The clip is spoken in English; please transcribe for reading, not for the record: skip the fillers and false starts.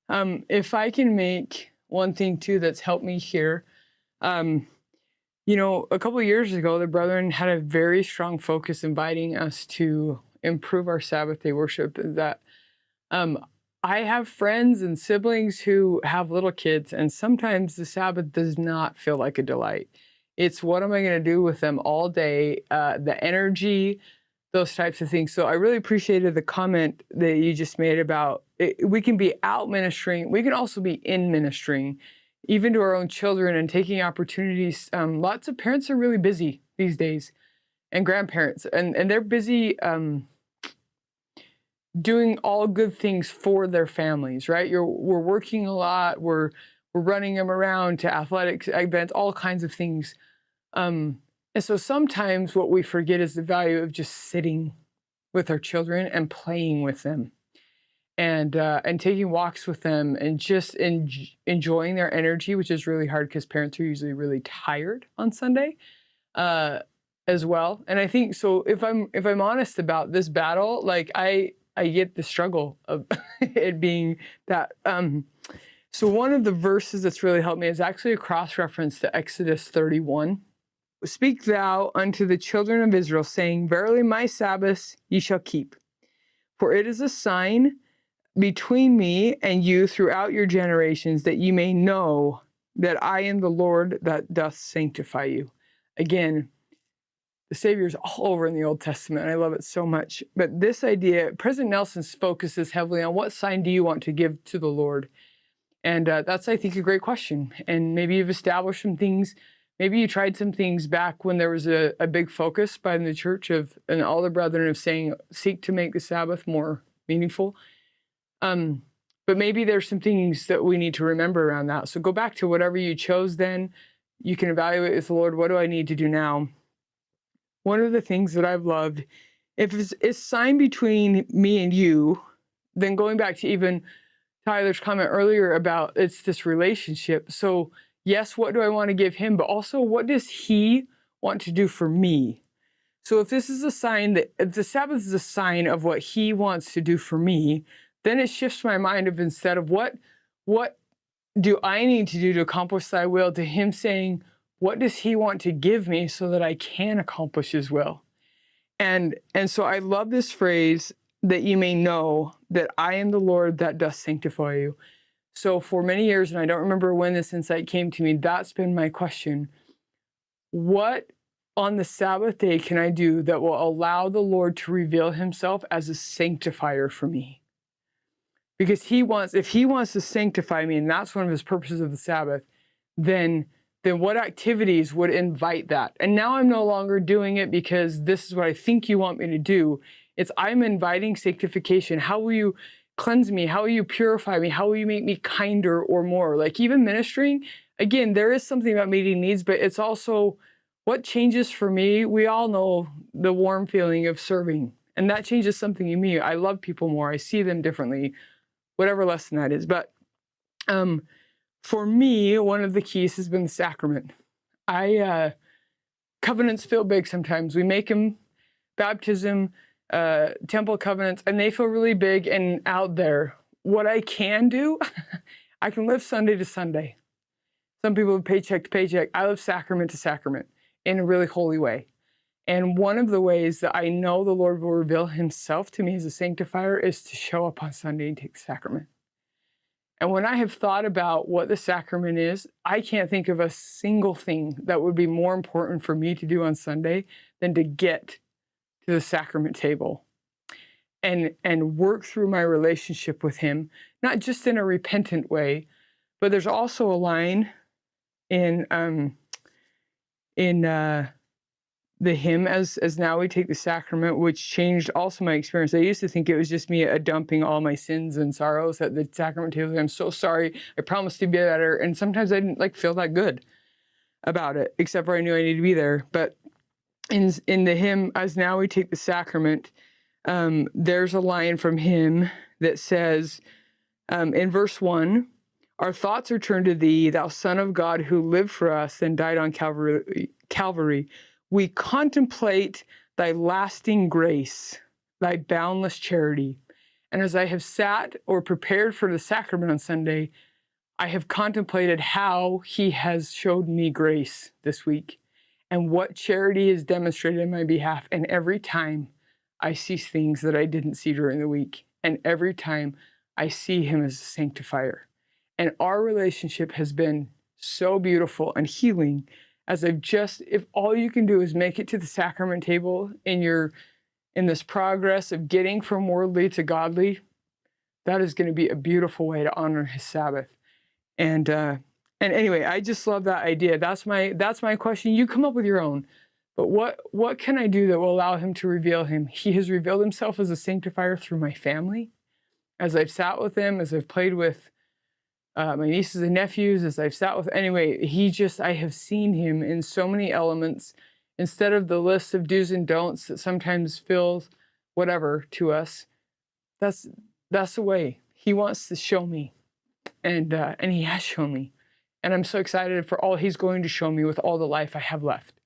If I can make one thing too that's helped me here, um, a couple of years ago, the brethren had a very strong focus inviting us to improve our Sabbath day worship. That um, I have friends and siblings who have little kids, and sometimes the Sabbath does not feel like a delight. It's what am I going to do with them all day? The energy, those types of things. So I really appreciated the comment that you just made about we can be out ministering. We can also be in ministering, even to our own children and taking opportunities. Lots of parents are really busy these days and grandparents, and they're busy doing all good things for their families, right? We're working a lot. We're running them around to athletic events, all kinds of things. And so sometimes what we forget is the value of just sitting with our children and playing with them and taking walks with them and just enjoying their energy, which is really hard because parents are usually really tired on Sunday as well. And I think so if I'm honest about this battle, like I get the struggle of it being that. So one of the verses that's really helped me is actually a cross reference to Exodus 31. Speak thou unto the children of Israel, saying, Verily my Sabbaths ye shall keep. For it is a sign between me and you throughout your generations, that ye may know that I am the Lord that doth sanctify you. Again, the Savior is all over in the Old Testament, and I love it so much. But this idea, President Nelson's focuses heavily on what sign do you want to give to the Lord? And that's, I think, a great question. And maybe you've established some things. Maybe you tried some things back when there was a big focus by the church and all the brethren of saying, seek to make the Sabbath more meaningful. But maybe there's some things that we need to remember around that. So go back to whatever you chose then. You can evaluate with the Lord, what do I need to do now? One of the things that I've loved, if it's sign between me and you, then going back to even Tyler's comment earlier about it's this relationship. So yes, what do I want to give him? But also, what does he want to do for me? So if this is a sign if the Sabbath is a sign of what he wants to do for me, then it shifts my mind of instead of what do I need to do to accomplish thy will, to him saying, what does he want to give me so that I can accomplish his will? And so I love this phrase, that you may know that I am the Lord that doth sanctify you. So for many years, and I don't remember when this insight came to me, that's been my question. What on the Sabbath day can I do that will allow the Lord to reveal himself as a sanctifier for me? Because if he wants to sanctify me, and that's one of his purposes of the Sabbath, then what activities would invite that? And now I'm no longer doing it because this is what I think you want me to do. It's I'm inviting sanctification. How will you cleanse me? How will you purify me? How will you make me kinder or more? Like even ministering, again, there is something about meeting needs, but it's also what changes for me. We all know the warm feeling of serving, and that changes something in me. I love people more. I see them differently, whatever lesson that is. But for me, one of the keys has been the sacrament. Covenants feel big sometimes. We make them baptism, temple covenants, and they feel really big and out there. What I can do, I can live Sunday to Sunday. Some people live paycheck to paycheck. I live sacrament to sacrament in a really holy way. And one of the ways that I know the Lord will reveal himself to me as a sanctifier is to show up on Sunday and take the sacrament. And when I have thought about what the sacrament is, I can't think of a single thing that would be more important for me to do on Sunday than to get to the sacrament table and work through my relationship with him, not just in a repentant way, but there's also a line in the hymn as now we take the sacrament, which changed also my experience. I used to think it was just me dumping all my sins and sorrows at the sacrament table. I'm so sorry. I promised to be better. And sometimes I didn't feel that good about it, except for I knew I needed to be there. But in the hymn, as now we take the sacrament, there's a line from him that says, in verse 1, our thoughts are turned to thee, thou Son of God, who lived for us and died on Calvary. We contemplate thy lasting grace, thy boundless charity, And as I have sat or prepared for the sacrament on Sunday, I have contemplated how he has showed me grace this week and what charity is demonstrated in my behalf. And every time I see things that I didn't see during the week, and every time I see him as a sanctifier. And our relationship has been so beautiful and healing as if all you can do is make it to the sacrament table in this progress of getting from worldly to godly, that is going to be a beautiful way to honor his Sabbath. And anyway, I just love that idea. That's my question. You come up with your own. But what can I do that will allow him to reveal him? He has revealed himself as a sanctifier through my family. As I've sat with him, as I've played with my nieces and nephews, as I've sat with, anyway, I have seen him in so many elements. Instead of the list of do's and don'ts that sometimes feels whatever to us, that's the way. He wants to show me, and he has shown me. And I'm so excited for all he's going to show me with all the life I have left.